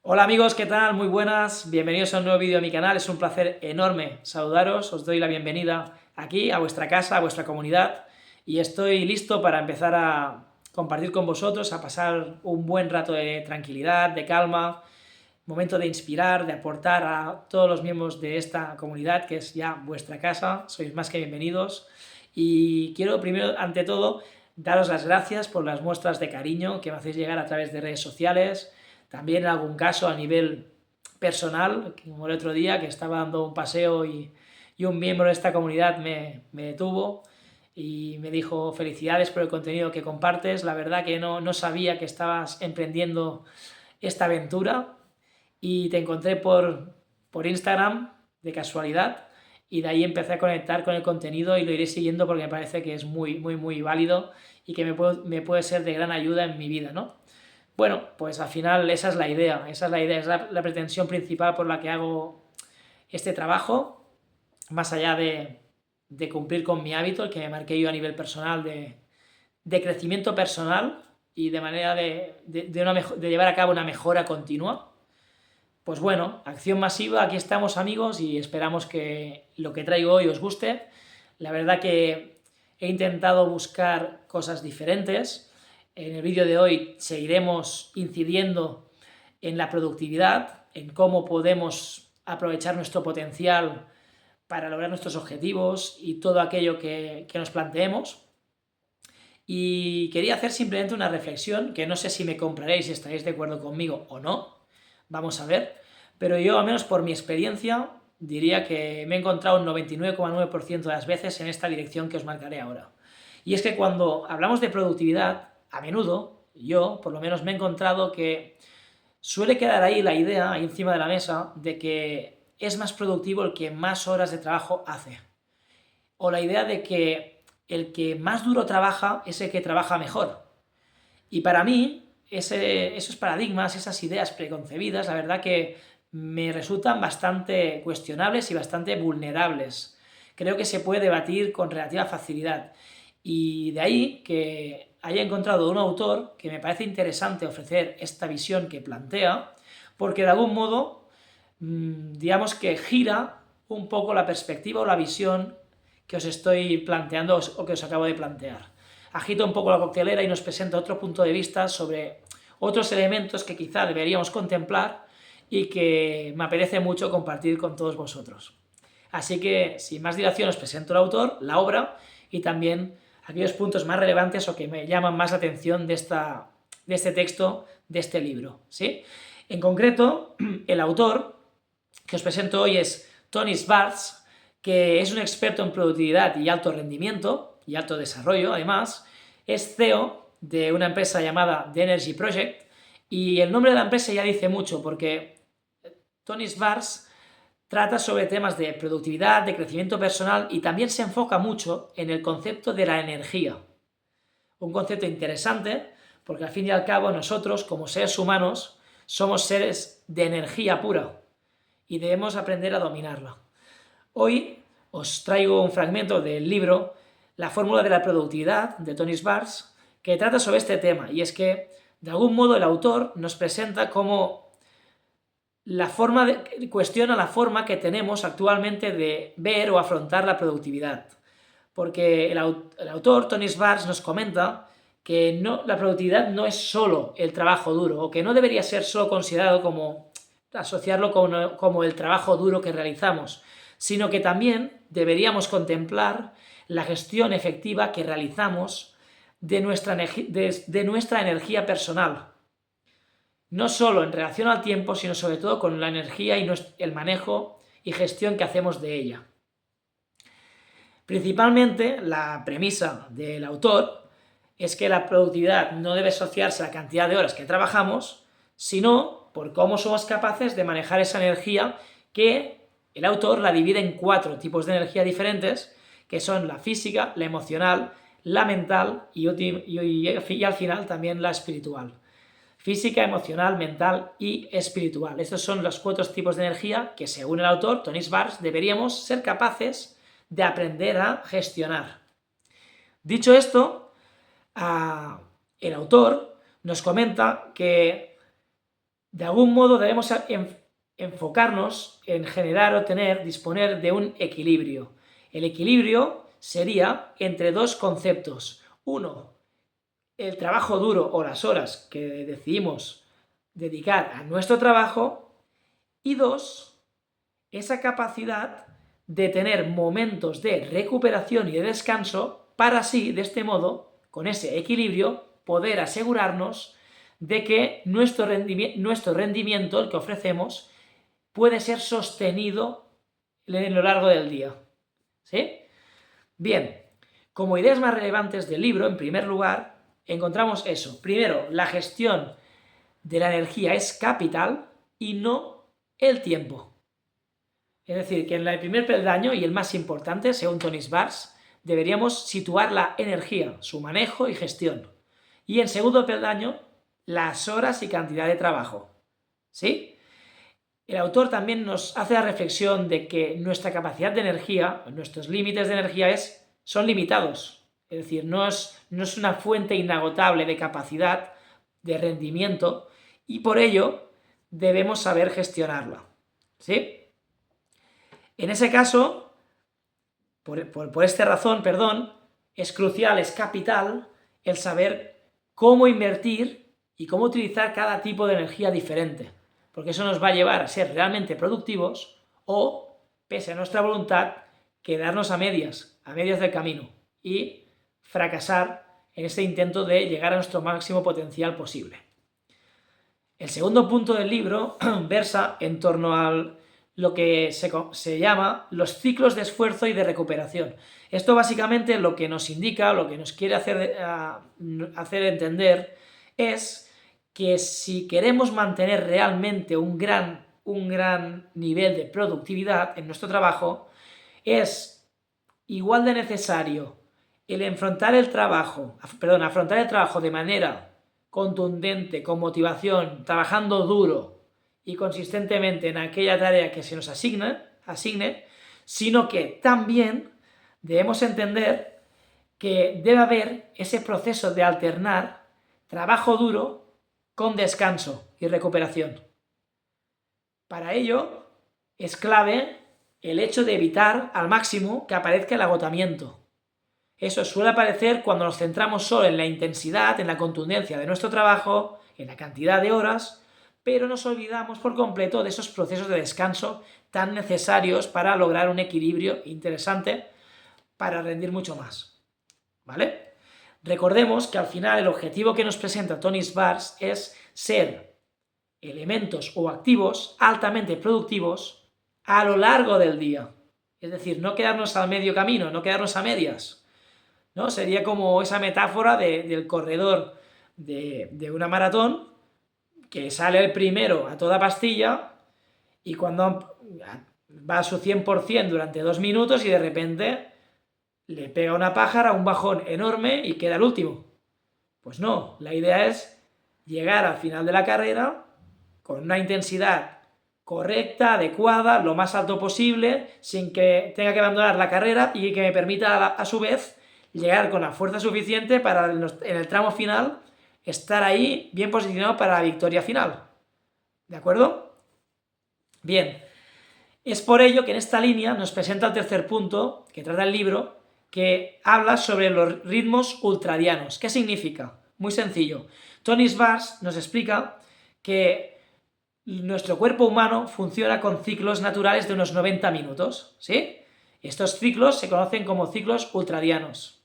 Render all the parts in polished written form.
Hola amigos, ¿qué tal? Muy buenas, bienvenidos a un nuevo vídeo de mi canal, es un placer enorme saludaros, os doy la bienvenida aquí a vuestra casa, a vuestra comunidad y estoy listo para empezar a compartir con vosotros, a pasar un buen rato de tranquilidad, de calma, momento de inspirar, de aportar a todos los miembros de esta comunidad que es ya vuestra casa, sois más que bienvenidos y quiero primero, ante todo, daros las gracias por las muestras de cariño que me hacéis llegar a través de redes sociales, también en algún caso a nivel personal, como el otro día que estaba dando un paseo y un miembro de esta comunidad me detuvo y me dijo felicidades por el contenido que compartes, la verdad que no sabía que estabas emprendiendo esta aventura y te encontré por Instagram de casualidad y de ahí empecé a conectar con el contenido y lo iré siguiendo porque me parece que es muy válido y que me puede ser de gran ayuda en mi vida, ¿no? Bueno, pues al final esa es la idea, es la pretensión principal por la que hago este trabajo, más allá de cumplir con mi hábito, el que me marqué yo a nivel personal de crecimiento personal y de manera de llevar a cabo una mejora continua. Pues bueno, acción masiva, aquí estamos amigos y esperamos que lo que traigo hoy os guste. La verdad que he intentado buscar cosas diferentes. En el vídeo de hoy seguiremos incidiendo en la productividad, en cómo podemos aprovechar nuestro potencial para lograr nuestros objetivos y todo aquello que nos planteemos. Y quería hacer simplemente una reflexión, que no sé si me compraréis, si estaréis de acuerdo conmigo o no, vamos a ver, pero yo, al menos por mi experiencia, diría que me he encontrado un 99,9% de las veces en esta dirección que os marcaré ahora. Y es que cuando hablamos de productividad, a menudo, yo por lo menos me he encontrado que suele quedar ahí la idea, ahí encima de la mesa, de que es más productivo el que más horas de trabajo hace. O la idea de que el que más duro trabaja es el que trabaja mejor. Y para mí, esos paradigmas, esas ideas preconcebidas, la verdad que me resultan bastante cuestionables y bastante vulnerables. Creo que se puede debatir con relativa facilidad. Y de ahí que haya encontrado un autor que me parece interesante ofrecer esta visión que plantea, porque de algún modo, digamos que gira un poco la perspectiva o la visión que os estoy planteando o que os acabo de plantear. Agita un poco la coctelera y nos presenta otro punto de vista sobre otros elementos que quizá deberíamos contemplar y que me apetece mucho compartir con todos vosotros. Así que, sin más dilación, os presento el autor, la obra y también aquellos puntos más relevantes o que me llaman más la atención de este texto, de este libro. ¿Sí? En concreto, el autor que os presento hoy es Tony Schwartz, que es un experto en productividad y alto rendimiento y alto desarrollo, además, es CEO de una empresa llamada The Energy Project y el nombre de la empresa ya dice mucho porque Tony Schwartz trata sobre temas de productividad, de crecimiento personal y también se enfoca mucho en el concepto de la energía. Un concepto interesante porque al fin y al cabo nosotros como seres humanos somos seres de energía pura y debemos aprender a dominarla. Hoy os traigo un fragmento del libro La fórmula de la productividad de Tony Schwartz que trata sobre este tema y es que de algún modo el autor nos presenta cómo cuestiona la forma que tenemos actualmente de ver o afrontar la productividad. Porque el autor, Tony Schwartz, nos comenta que la productividad no es solo el trabajo duro, o que no debería ser solo considerado como asociarlo como el trabajo duro que realizamos, sino que también deberíamos contemplar la gestión efectiva que realizamos de nuestra energía personal. No solo en relación al tiempo, sino sobre todo con la energía y el manejo y gestión que hacemos de ella. Principalmente, la premisa del autor es que la productividad no debe asociarse a la cantidad de horas que trabajamos, sino por cómo somos capaces de manejar esa energía que el autor la divide en 4 tipos de energía diferentes, que son la física, la emocional, la mental y al final también la espiritual. Física, emocional, mental y espiritual. Estos son los 4 tipos de energía que, según el autor, Tony Schwartz, deberíamos ser capaces de aprender a gestionar. Dicho esto, el autor nos comenta que De algún modo debemos enfocarnos en generar o disponer de un equilibrio. El equilibrio sería entre dos conceptos. Uno, el trabajo duro o las horas que decidimos dedicar a nuestro trabajo. Y dos, esa capacidad de tener momentos de recuperación y de descanso para así, de este modo, con ese equilibrio, poder asegurarnos de que nuestro rendimiento, el que ofrecemos, puede ser sostenido a lo largo del día. ¿Sí? Bien, como ideas más relevantes del libro, en primer lugar, encontramos eso. Primero, la gestión de la energía es capital y no el tiempo. Es decir, que en el primer peldaño, y el más importante, según Tony Svars, deberíamos situar la energía, su manejo y gestión. Y en segundo peldaño, las horas y cantidad de trabajo. ¿Sí? El autor también nos hace la reflexión de que nuestra capacidad de energía, nuestros límites de energía son limitados. Es decir, no es una fuente inagotable de capacidad, de rendimiento, y por ello debemos saber gestionarla. ¿Sí? En ese caso, por esta razón, es crucial, es capital el saber cómo invertir y cómo utilizar cada tipo de energía diferente, porque eso nos va a llevar a ser realmente productivos o, pese a nuestra voluntad, quedarnos a medias del camino y fracasar en ese intento de llegar a nuestro máximo potencial posible. El segundo punto del libro versa en torno a lo que se llama los ciclos de esfuerzo y de recuperación. Esto básicamente lo que nos indica, lo que nos quiere hacer entender es que si queremos mantener realmente un gran nivel de productividad en nuestro trabajo, es igual de necesario el afrontar el trabajo de manera contundente, con motivación, trabajando duro y consistentemente en aquella tarea que se nos asigne, sino que también debemos entender que debe haber ese proceso de alternar trabajo duro con descanso y recuperación. Para ello es clave el hecho de evitar al máximo que aparezca el agotamiento. Eso suele aparecer cuando nos centramos solo en la intensidad, en la contundencia de nuestro trabajo, en la cantidad de horas, pero nos olvidamos por completo de esos procesos de descanso tan necesarios para lograr un equilibrio interesante para rendir mucho más. ¿Vale? Recordemos que al final el objetivo que nos presenta Tony Svars es ser elementos o activos altamente productivos a lo largo del día. Es decir, no quedarnos al medio camino, no quedarnos a medias, ¿no? Sería como esa metáfora del corredor de una maratón que sale el primero a toda pastilla y cuando va a su 100% durante 2 minutos y de repente le pega una pájara, un bajón enorme y queda el último. Pues no, la idea es llegar al final de la carrera con una intensidad correcta, adecuada, lo más alto posible, sin que tenga que abandonar la carrera y que me permita a su vez llegar con la fuerza suficiente para en el tramo final estar ahí bien posicionado para la victoria final. ¿De acuerdo? Bien, es por ello que en esta línea nos presenta el tercer punto que trata el libro, que habla sobre los ritmos ultradianos. ¿Qué significa? Muy sencillo. Tony Svars nos explica que nuestro cuerpo humano funciona con ciclos naturales de unos 90 minutos, ¿sí? Estos ciclos se conocen como ciclos ultradianos.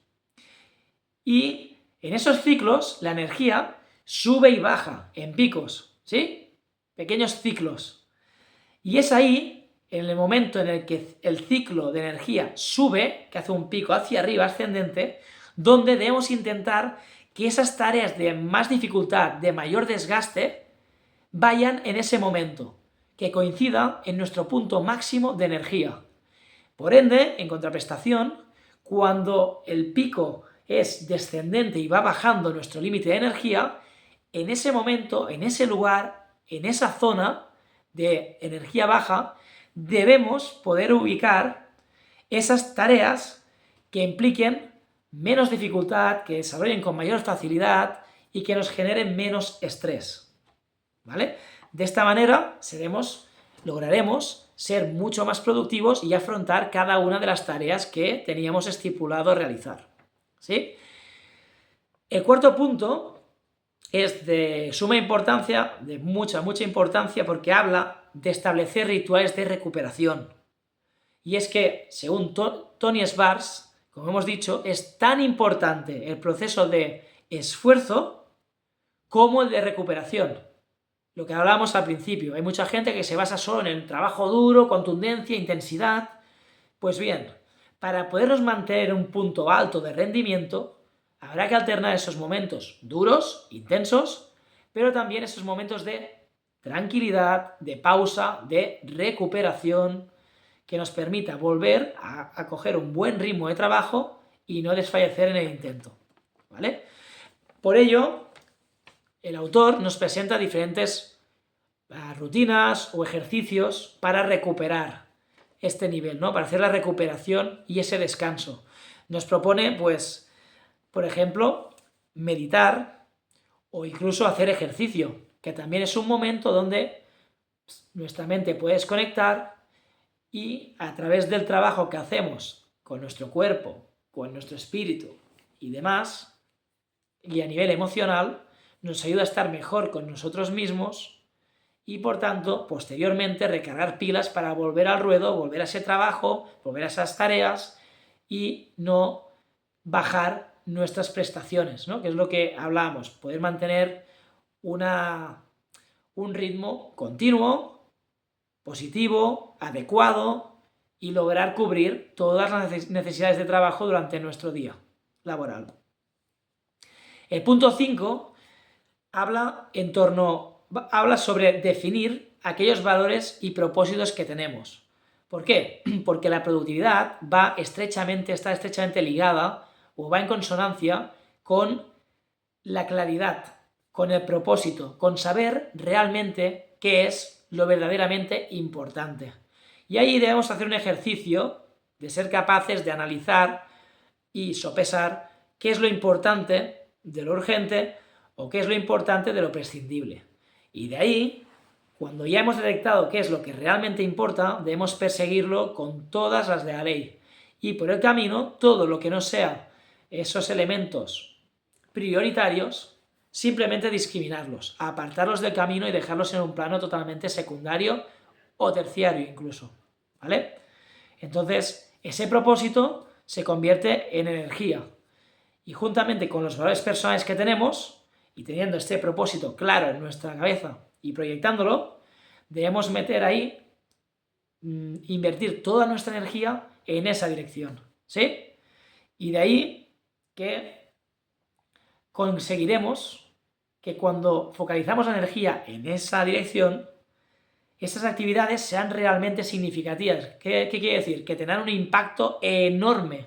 Y en esos ciclos la energía sube y baja en picos, ¿sí? Pequeños ciclos. Y es ahí, en el momento en el que el ciclo de energía sube, que hace un pico hacia arriba ascendente, donde debemos intentar que esas tareas de más dificultad, de mayor desgaste, vayan en ese momento, que coincida en nuestro punto máximo de energía. Por ende, en contraprestación, cuando el pico es descendente y va bajando nuestro límite de energía, en ese momento, en ese lugar, en esa zona de energía baja, debemos poder ubicar esas tareas que impliquen menos dificultad, que desarrollen con mayor facilidad y que nos generen menos estrés. ¿Vale? De esta manera lograremos ser mucho más productivos y afrontar cada una de las tareas que teníamos estipulado realizar. ¿Sí? El cuarto punto es de suma importancia, de mucha importancia, porque habla de establecer rituales de recuperación. Y es que, según Tony Schwartz, como hemos dicho, es tan importante el proceso de esfuerzo como el de recuperación. Lo que hablábamos al principio, hay mucha gente que se basa solo en el trabajo duro, contundencia, intensidad. Pues bien, para podernos mantener un punto alto de rendimiento, habrá que alternar esos momentos duros, intensos, pero también esos momentos de tranquilidad, de pausa, de recuperación, que nos permita volver a coger un buen ritmo de trabajo y no desfallecer en el intento, ¿vale? Por ello, el autor nos presenta diferentes rutinas o ejercicios para recuperar este nivel, ¿no? Para hacer la recuperación y ese descanso. Nos propone, pues, por ejemplo, meditar o incluso hacer ejercicio, que también es un momento donde nuestra mente puede desconectar y a través del trabajo que hacemos con nuestro cuerpo, con nuestro espíritu y demás, y a nivel emocional, nos ayuda a estar mejor con nosotros mismos y, por tanto, posteriormente recargar pilas para volver al ruedo, volver a ese trabajo, volver a esas tareas y no bajar nuestras prestaciones, ¿no? Que es lo que hablábamos, poder mantener un ritmo continuo, positivo, adecuado y lograr cubrir todas las necesidades de trabajo durante nuestro día laboral. El punto 5 habla sobre definir aquellos valores y propósitos que tenemos. ¿Por qué? Porque la productividad está estrechamente ligada o va en consonancia con la claridad, con el propósito, con saber realmente qué es lo verdaderamente importante. Y ahí debemos hacer un ejercicio de ser capaces de analizar y sopesar qué es lo importante de lo urgente o qué es lo importante de lo prescindible. Y de ahí, cuando ya hemos detectado qué es lo que realmente importa, debemos perseguirlo con todas las de la ley. Y por el camino, todo lo que no sea esos elementos prioritarios, simplemente discriminarlos, apartarlos del camino y dejarlos en un plano totalmente secundario o terciario incluso, ¿vale? Entonces, ese propósito se convierte en energía y juntamente con los valores personales que tenemos y teniendo este propósito claro en nuestra cabeza y proyectándolo, debemos meter ahí, invertir toda nuestra energía en esa dirección, ¿sí? Y de ahí que conseguiremos que cuando focalizamos la energía en esa dirección, esas actividades sean realmente significativas. ¿Qué quiere decir? Que tendrán un impacto enorme,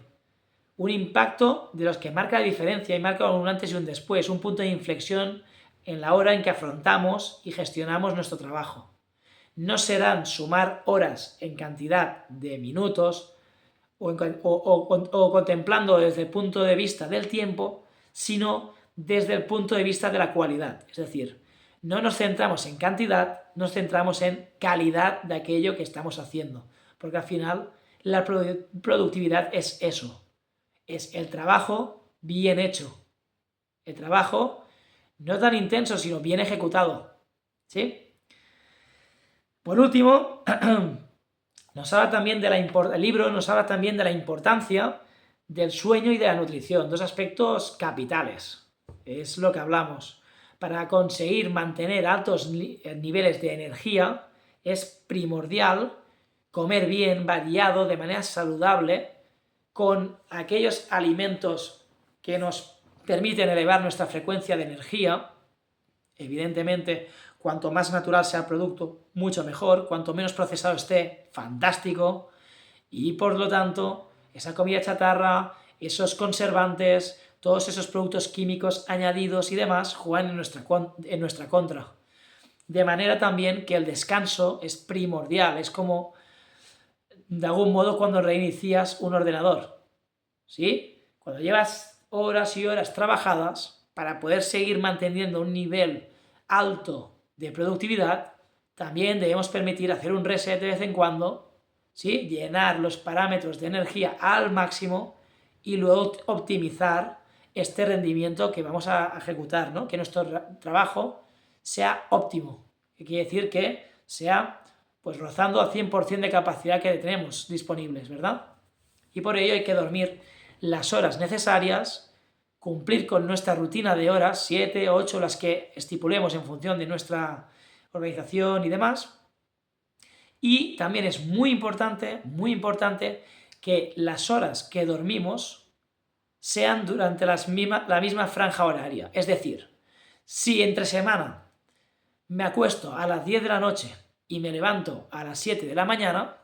un impacto de los que marca la diferencia y marca un antes y un después, un punto de inflexión en la hora en que afrontamos y gestionamos nuestro trabajo. No serán sumar horas en cantidad de minutos o contemplando desde el punto de vista del tiempo, sino desde el punto de vista de la cualidad. Es decir, no nos centramos en cantidad, nos centramos en calidad de aquello que estamos haciendo. Porque al final la productividad es eso, es el trabajo bien hecho. El trabajo no tan intenso, sino bien ejecutado. ¿Sí? Por último, el libro nos habla también de la importancia del sueño y de la nutrición, dos aspectos capitales. Es lo que hablamos. Para conseguir mantener altos niveles de energía es primordial comer bien, variado, de manera saludable, con aquellos alimentos que nos permiten elevar nuestra frecuencia de energía. Evidentemente, cuanto más natural sea el producto, mucho mejor. Cuanto menos procesado esté, fantástico. Y por lo tanto, esa comida chatarra, esos conservantes, todos esos productos químicos añadidos y demás juegan en nuestra contra. De manera también que el descanso es primordial. Es como, de algún modo, cuando reinicias un ordenador. ¿Sí? Cuando llevas horas y horas trabajadas, para poder seguir manteniendo un nivel alto de productividad, también debemos permitir hacer un reset de vez en cuando, ¿sí? Llenar los parámetros de energía al máximo y luego optimizar este rendimiento que vamos a ejecutar, ¿no? Que nuestro trabajo sea óptimo, que quiere decir que sea pues rozando al 100% de capacidad que tenemos disponibles, ¿verdad? Y por ello hay que dormir las horas necesarias, cumplir con nuestra rutina de horas, 7, 8, las que estipulemos en función de nuestra organización y demás. Y también es muy importante que las horas que dormimos sean durante la misma franja horaria. Es decir, si entre semana me acuesto a las 10 de la noche y me levanto a las 7 de la mañana,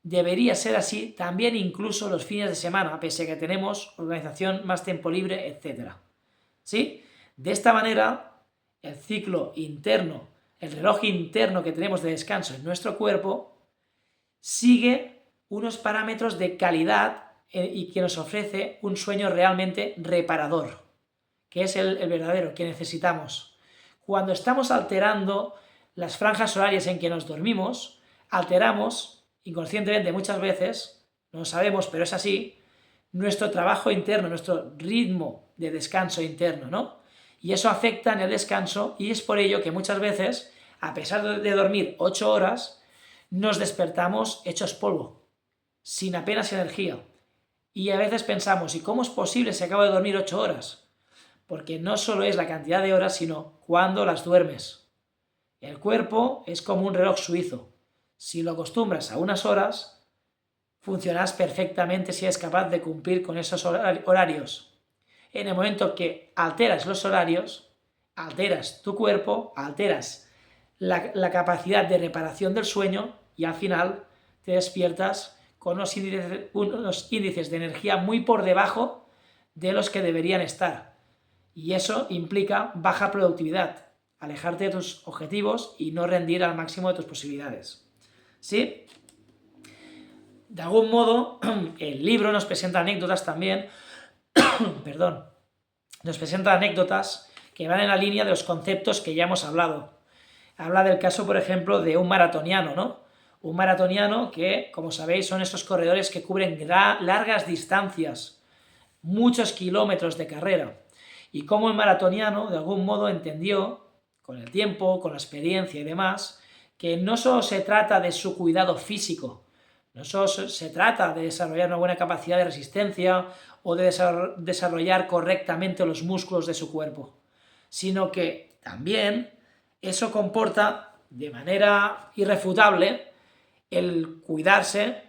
debería ser así también incluso los fines de semana, pese a que tenemos organización, más tiempo libre, etc. ¿Sí? De esta manera, el ciclo interno, el reloj interno que tenemos de descanso en nuestro cuerpo, sigue unos parámetros de calidad y que nos ofrece un sueño realmente reparador, que es el verdadero que necesitamos. Cuando estamos alterando las franjas horarias en que nos dormimos, alteramos inconscientemente muchas veces, no lo sabemos, pero es así, nuestro trabajo interno, nuestro ritmo de descanso interno, ¿no? Y eso afecta en el descanso y es por ello que muchas veces, a pesar de dormir 8 horas, nos despertamos hechos polvo, sin apenas energía. Y a veces pensamos, ¿y cómo es posible si acabo de dormir 8 horas? Porque no solo es la cantidad de horas, sino cuándo las duermes. El cuerpo es como un reloj suizo. Si lo acostumbras a unas horas, funcionarás perfectamente si eres capaz de cumplir con esos horarios. En el momento que alteras los horarios, alteras tu cuerpo, alteras la capacidad de reparación del sueño y al final te despiertas con unos índices de energía muy por debajo de los que deberían estar. Y eso implica baja productividad, alejarte de tus objetivos y no rendir al máximo de tus posibilidades. ¿Sí? De algún modo, el libro nos presenta anécdotas también, perdón, nos presenta anécdotas que van en la línea de los conceptos que ya hemos hablado. Habla del caso, por ejemplo, de un maratoniano, ¿no? Un maratoniano que, como sabéis, son estos corredores que cubren largas distancias, muchos kilómetros de carrera. Y cómo el maratoniano, de algún modo, entendió, con el tiempo, con la experiencia y demás, que no solo se trata de su cuidado físico, no solo se trata de desarrollar una buena capacidad de resistencia o de desarrollar correctamente los músculos de su cuerpo, sino que también eso comporta de manera irrefutable el cuidarse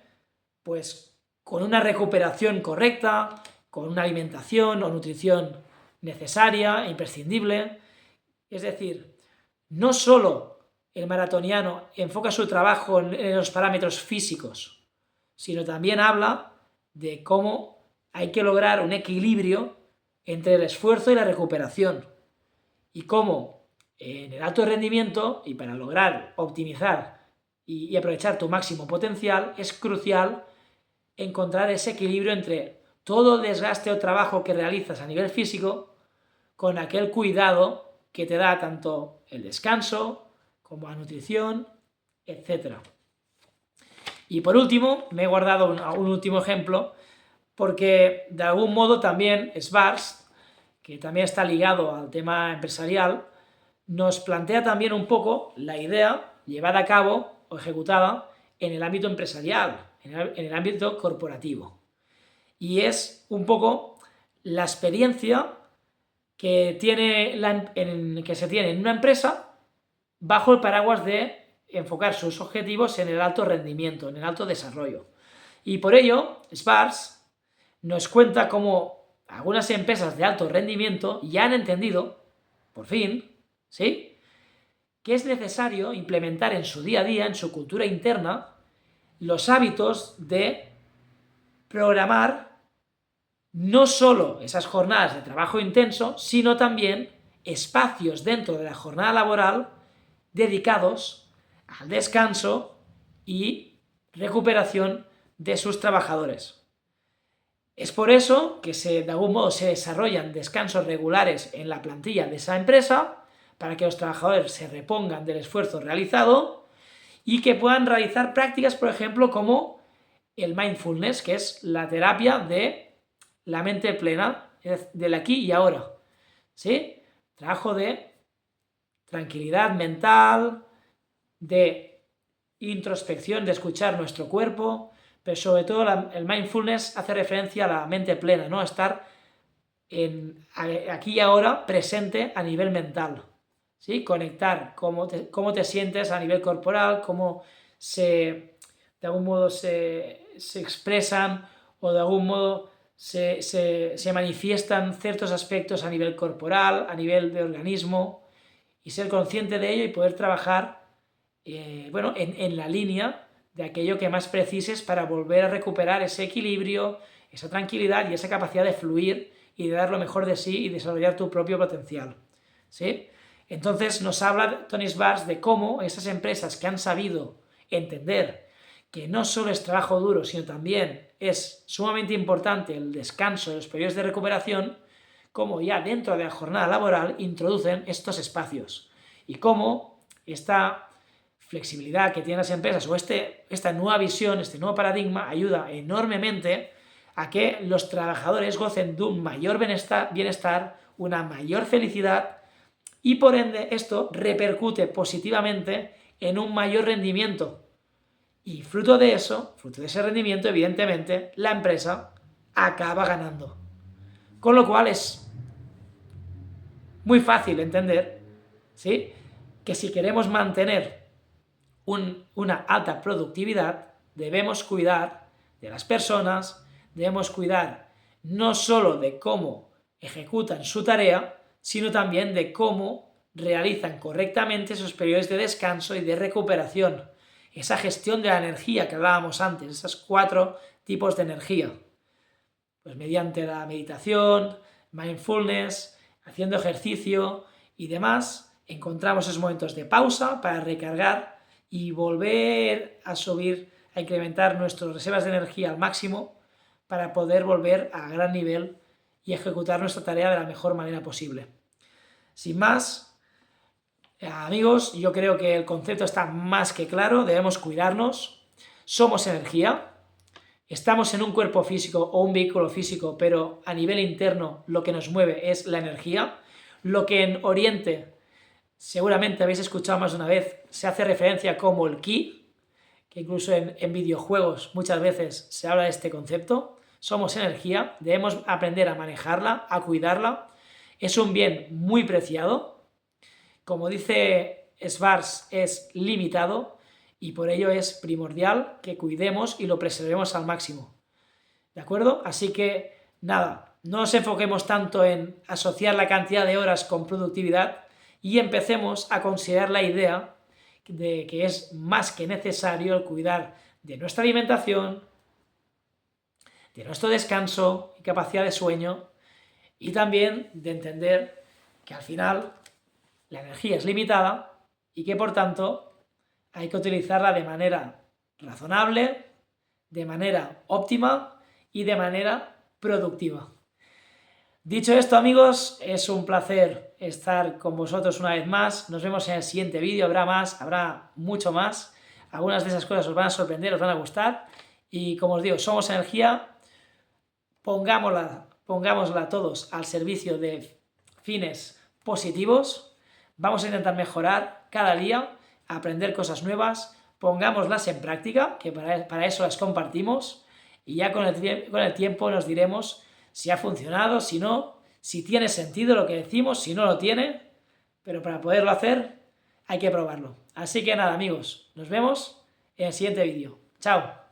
pues con una recuperación correcta, con una alimentación o nutrición necesaria e imprescindible. Es decir, no solo el maratoniano enfoca su trabajo en los parámetros físicos, sino también habla de cómo hay que lograr un equilibrio entre el esfuerzo y la recuperación y cómo en el alto rendimiento y para lograr optimizar y aprovechar tu máximo potencial es crucial encontrar ese equilibrio entre todo el desgaste o trabajo que realizas a nivel físico con aquel cuidado que te da tanto el descanso como la nutrición, etc. Y por último, me he guardado un último ejemplo porque de algún modo también Schwartz, que también está ligado al tema empresarial, nos plantea también un poco la idea llevada a cabo o ejecutada en el ámbito empresarial, en el ámbito corporativo. Y es un poco la experiencia que se tiene en una empresa bajo el paraguas de enfocar sus objetivos en el alto rendimiento, en el alto desarrollo. Y por ello, Schwartz nos cuenta cómo algunas empresas de alto rendimiento ya han entendido, por fin, ¿sí?, que es necesario implementar en su día a día, en su cultura interna, los hábitos de programar no solo esas jornadas de trabajo intenso, sino también espacios dentro de la jornada laboral dedicados al descanso y recuperación de sus trabajadores. Es por eso que de algún modo se desarrollan descansos regulares en la plantilla de esa empresa para que los trabajadores se repongan del esfuerzo realizado y que puedan realizar prácticas, por ejemplo, como el mindfulness, que es la terapia de la mente plena, del aquí y ahora, ¿sí? Trabajo de tranquilidad mental, de introspección, de escuchar nuestro cuerpo, pero sobre todo el mindfulness hace referencia a la mente plena, ¿no? Estar aquí y ahora presente a nivel mental, ¿sí? Conectar cómo te sientes a nivel corporal, cómo de algún modo se expresan o de algún modo se manifiestan ciertos aspectos a nivel corporal, a nivel de organismo, y ser consciente de ello y poder trabajar en la línea de aquello que más precises para volver a recuperar ese equilibrio, esa tranquilidad y esa capacidad de fluir y de dar lo mejor de sí y desarrollar tu propio potencial, ¿sí? Entonces nos habla Tony Schwartz de cómo esas empresas que han sabido entender que no solo es trabajo duro, sino también es sumamente importante el descanso, los periodos de recuperación, cómo ya dentro de la jornada laboral introducen estos espacios y cómo esta flexibilidad que tienen las empresas o esta nueva visión, este nuevo paradigma ayuda enormemente a que los trabajadores gocen de un mayor bienestar, una mayor felicidad y por ende esto repercute positivamente en un mayor rendimiento. Y fruto de ese rendimiento, evidentemente, la empresa acaba ganando. Con lo cual es muy fácil entender, ¿sí?, que si queremos mantener una alta productividad, debemos cuidar de las personas, debemos cuidar no solo de cómo ejecutan su tarea, sino también de cómo realizan correctamente esos periodos de descanso y de recuperación. Esa gestión de la energía que hablábamos antes, esos 4 tipos de energía. Pues mediante la meditación, mindfulness, haciendo ejercicio y demás, encontramos esos momentos de pausa para recargar y volver a subir, a incrementar nuestras reservas de energía al máximo para poder volver a gran nivel y ejecutar nuestra tarea de la mejor manera posible. Sin más, amigos, yo creo que el concepto está más que claro, debemos cuidarnos, somos energía, estamos en un cuerpo físico o un vehículo físico, pero a nivel interno lo que nos mueve es la energía, lo que en Oriente seguramente habéis escuchado más de una vez, se hace referencia como el ki, que incluso en videojuegos muchas veces se habla de este concepto. Somos energía, debemos aprender a manejarla, a cuidarla, es un bien muy preciado. Como dice Schwartz, es limitado y por ello es primordial que cuidemos y lo preservemos al máximo. ¿De acuerdo? Así que, nada, no nos enfoquemos tanto en asociar la cantidad de horas con productividad y empecemos a considerar la idea de que es más que necesario el cuidar de nuestra alimentación, de nuestro descanso y capacidad de sueño y también de entender que al final la energía es limitada y que por tanto hay que utilizarla de manera razonable, de manera óptima y de manera productiva. Dicho esto, amigos, es un placer estar con vosotros una vez más. Nos vemos en el siguiente vídeo, habrá mucho más. Algunas de esas cosas os van a sorprender, os van a gustar. Y como os digo, somos energía, pongámosla todos al servicio de fines positivos. Vamos a intentar mejorar cada día, aprender cosas nuevas, pongámoslas en práctica, que para eso las compartimos, y ya con el tiempo nos diremos si ha funcionado, si no, si tiene sentido lo que decimos, si no lo tiene, pero para poderlo hacer hay que probarlo. Así que nada, amigos, nos vemos en el siguiente vídeo. ¡Chao!